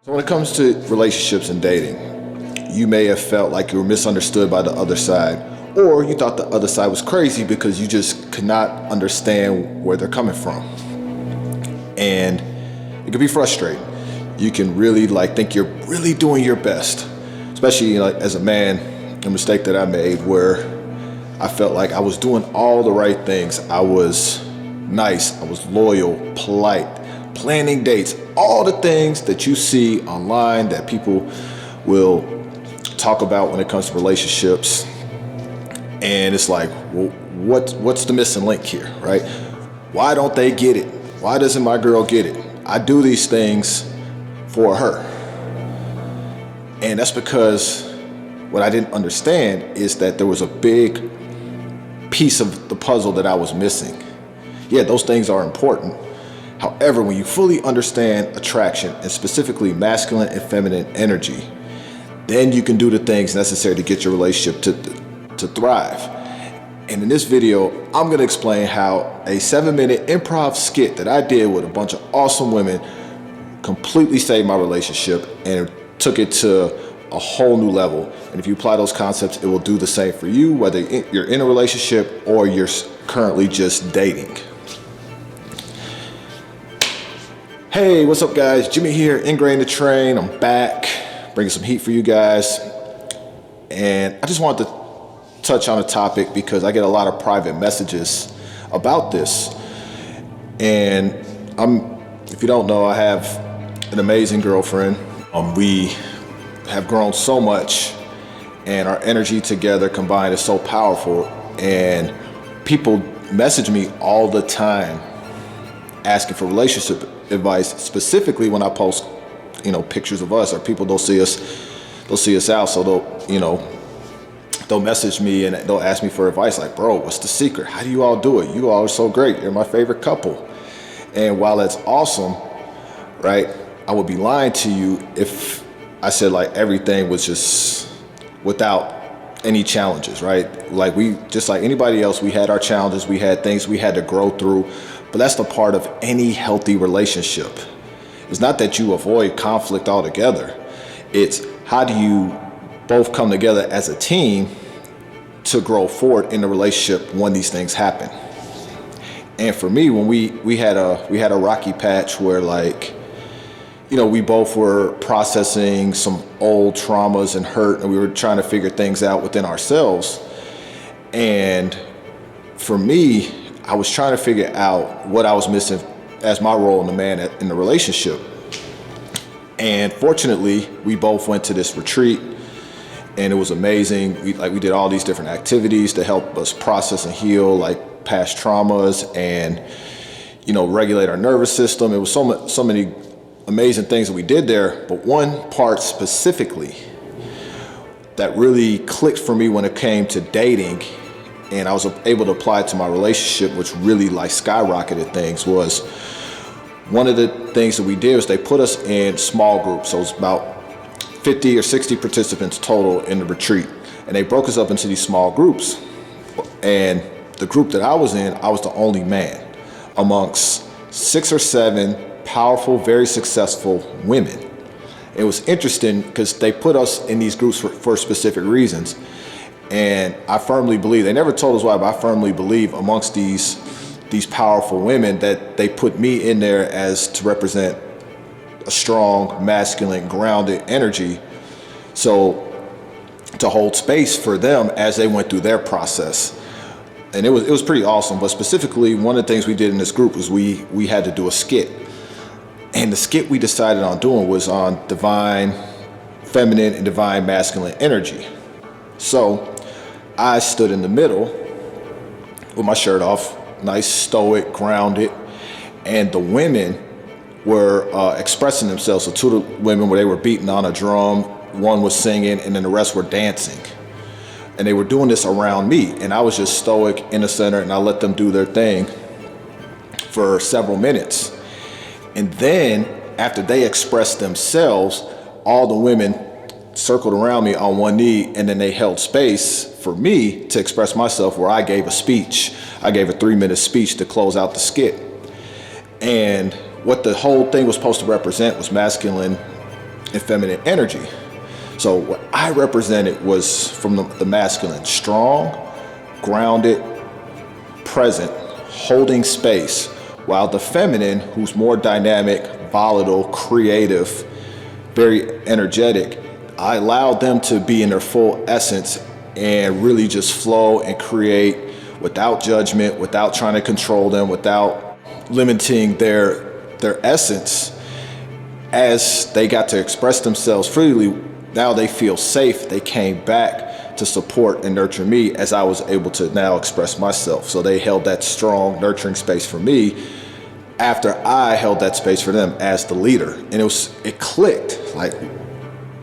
So when it comes to relationships and dating, you may have felt like you were misunderstood by the other side, or you thought the other side was crazy because you just could not understand where they're coming from. And it can be frustrating. You can really think you're really doing your best, especially as a man, a mistake that I made where I felt like I was doing all the right things. I was nice, I was loyal, polite, planning dates, all the things that you see online that people will talk about when it comes to relationships. And it's like, well, what's the missing link here, right? Why don't they get it? Why doesn't my girl get it? I do these things for her. And that's because what I didn't understand is that there was a big piece of the puzzle that I was missing. Yeah, those things are important. However, when you fully understand attraction, and specifically masculine and feminine energy, then you can do the things necessary to get your relationship to thrive. And in this video, I'm gonna explain how a 7-minute improv skit that I did with a bunch of awesome women completely saved my relationship and took it to a whole new level. And if you apply those concepts, it will do the same for you, whether you're in a relationship or you're currently just dating. Hey, what's up guys? Jimmy here, Ingrained2train. I'm back, bringing some heat for you guys. And I just wanted to touch on a topic because I get a lot of private messages about this. And if you don't know, I have an amazing girlfriend. We have grown so much and our energy together combined is so powerful. And people message me all the time asking for relationship advice, specifically when I post, pictures of us, or people they'll see us out, so they'll message me and they'll ask me for advice like, bro, what's the secret? How do you all do it? You all are so great. You're my favorite couple. And while that's awesome, right, I would be lying to you if I said everything was just without any challenges, right? We, just like anybody else, we had our challenges, we had things we had to grow through, but that's the part of any healthy relationship. It's not that you avoid conflict altogether. It's how do you both come together as a team to grow forward in the relationship when these things happen. And for me, when we had a rocky patch where we both were processing some old traumas and hurt, and we were trying to figure things out within ourselves. And for me, I was trying to figure out what I was missing as my role in the man in the relationship. And fortunately, we both went to this retreat and it was amazing. We did all these different activities to help us process and heal past traumas and, regulate our nervous system. It was so many amazing things that we did there, but one part specifically that really clicked for me when it came to dating, and I was able to apply it to my relationship, which really skyrocketed things, was one of the things that we did was they put us in small groups. So it was about 50 or 60 participants total in the retreat, and they broke us up into these small groups. And the group that I was in, I was the only man amongst 6 or 7 powerful, very successful women. It was interesting because they put us in these groups for specific reasons. And I firmly believe, they never told us why, but I firmly believe amongst these powerful women that they put me in there as to represent a strong, masculine, grounded energy. So to hold space for them as they went through their process. And it was pretty awesome. But specifically, one of the things we did in this group was we had to do a skit. And the skit we decided on doing was on divine feminine and divine masculine energy. So I stood in the middle with my shirt off, nice, stoic, grounded, and the women were expressing themselves. So 2 of the women they were beating on a drum, one was singing, and then the rest were dancing. And they were doing this around me, and I was just stoic in the center, and I let them do their thing for several minutes. And then after they expressed themselves, all the women circled around me on one knee, and then they held space for me to express myself, where I gave a speech. I gave a 3-minute speech to close out the skit. And what the whole thing was supposed to represent was masculine and feminine energy. So what I represented was from the masculine, strong, grounded, present, holding space, while the feminine, who's more dynamic, volatile, creative, very energetic, I allowed them to be in their full essence and really just flow and create without judgment, without trying to control them, without limiting their essence. As they got to express themselves freely, now they feel safe. They came back to support and nurture me as I was able to now express myself. So they held that strong, nurturing space for me after I held that space for them as the leader. And it clicked, like,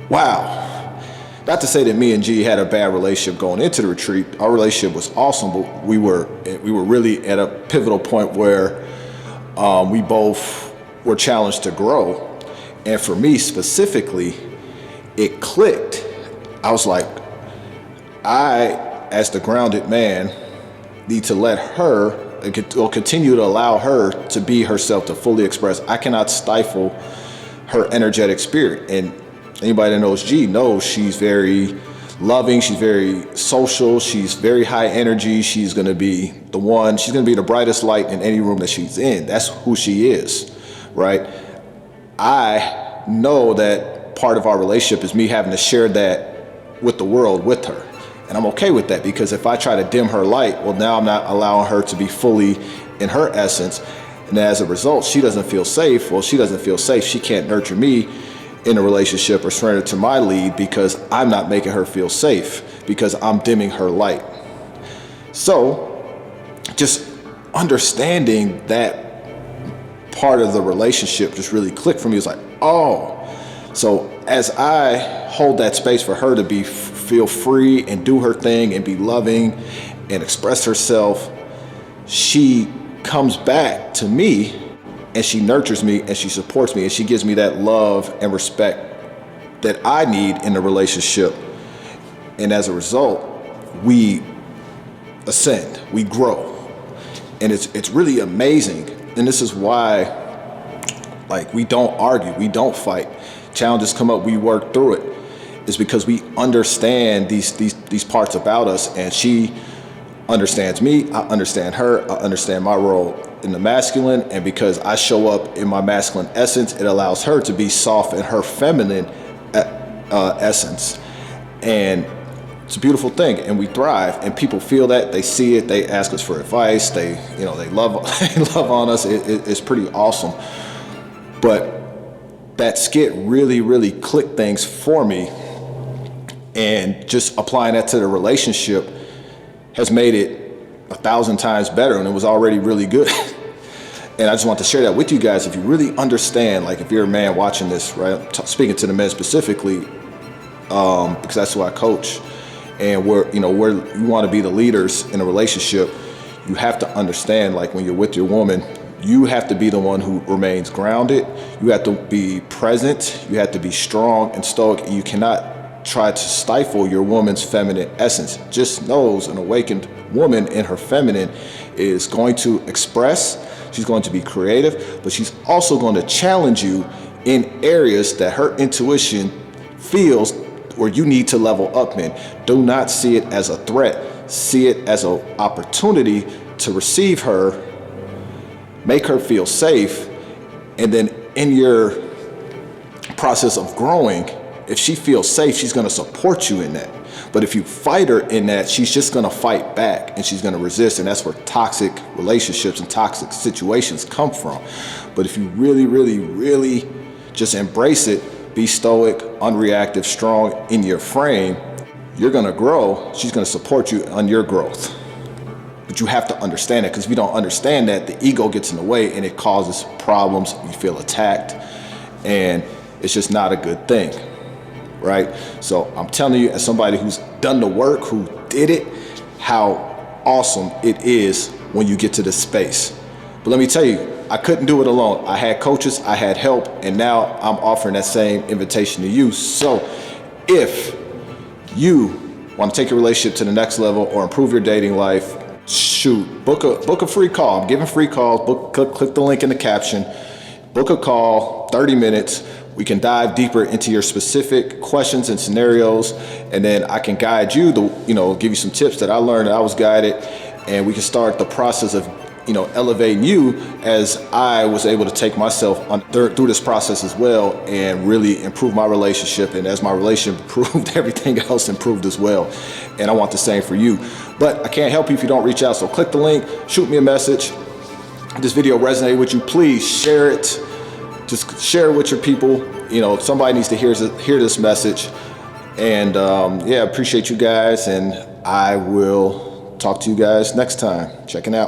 wow. Not to say that me and G had a bad relationship going into the retreat. Our relationship was awesome, but we were really at a pivotal point where we both were challenged to grow. And for me specifically, it clicked. I was like, I, as the grounded man, need to let her, or continue to allow her to be herself, to fully express. I cannot stifle her energetic spirit. And anybody that knows G knows she's very loving, she's very social, she's very high energy. She's gonna be the one, she's gonna be the brightest light in any room that she's in. That's who she is, right? I know that part of our relationship is me having to share that with the world with her. And I'm okay with that, because if I try to dim her light, well, now I'm not allowing her to be fully in her essence. And as a result, she doesn't feel safe. Well, she doesn't feel safe. She can't nurture me in a relationship or surrender to my lead, because I'm not making her feel safe, because I'm dimming her light. So just understanding that part of the relationship just really clicked for me. It's like, oh, so as I hold that space for her to feel free and do her thing and be loving and express herself, she comes back to me and she nurtures me and she supports me and she gives me that love and respect that I need in the relationship. And as a result, we ascend, we grow. And it's really amazing. And this is why, like, we don't argue, we don't fight. Challenges come up, we work through it. It's because we understand these parts about us, and she understands me, I understand her, I understand my role in the masculine, and because I show up in my masculine essence, it allows her to be soft in her feminine essence. And it's a beautiful thing, and we thrive, and people feel that, they see it, they ask us for advice, they love they love on us. It's pretty awesome. But that skit really clicked things for me, and just applying that to the relationship has made it 1,000 times better, and it was already really good. And I just want to share that with you guys. If you really understand, like, if you're a man watching this, right, I'm speaking to the men specifically, because that's who I coach, and where you want to be the leaders in a relationship, you have to understand, like, when you're with your woman, you have to be the one who remains grounded. You have to be present. You have to be strong and stoic. You cannot try to stifle your woman's feminine essence. Just knows an awakened woman in her feminine is going to express, she's going to be creative, but she's also going to challenge you in areas that her intuition feels where you need to level up in. Do not see it as a threat. See it as an opportunity to receive her, make her feel safe, and then in your process of growing, if she feels safe, she's going to support you in that. But if you fight her in that, she's just going to fight back and she's going to resist, and that's where toxic relationships and toxic situations come from. But if you really just embrace it, be stoic, unreactive, strong in your frame, you're going to grow. She's going to support you on your growth. But you have to understand it, because if you don't understand that, the ego gets in the way and it causes problems. You feel attacked, and it's just not a good thing, right? So I'm telling you, as somebody who's done the work, who did it, how awesome it is when you get to this space. But let me tell you, I couldn't do it alone. I had coaches, I had help, and now I'm offering that same invitation to you. So if you want to take your relationship to the next level or improve your dating life, shoot, book a free call. I'm giving free calls. Click the link in the caption. Book a call, 30 minutes. We can dive deeper into your specific questions and scenarios, and then I can guide you, give you some tips that I learned that I was guided, and we can start the process of elevating you as I was able to take myself through this process as well and really improve my relationship. And as my relationship improved, everything else improved as well. And I want the same for you. But I can't help you if you don't reach out. So click the link, shoot me a message. If this video resonated with you, please share it. Just share it with your people. Somebody needs to hear this message. And yeah, appreciate you guys. And I will talk to you guys next time. Checking out.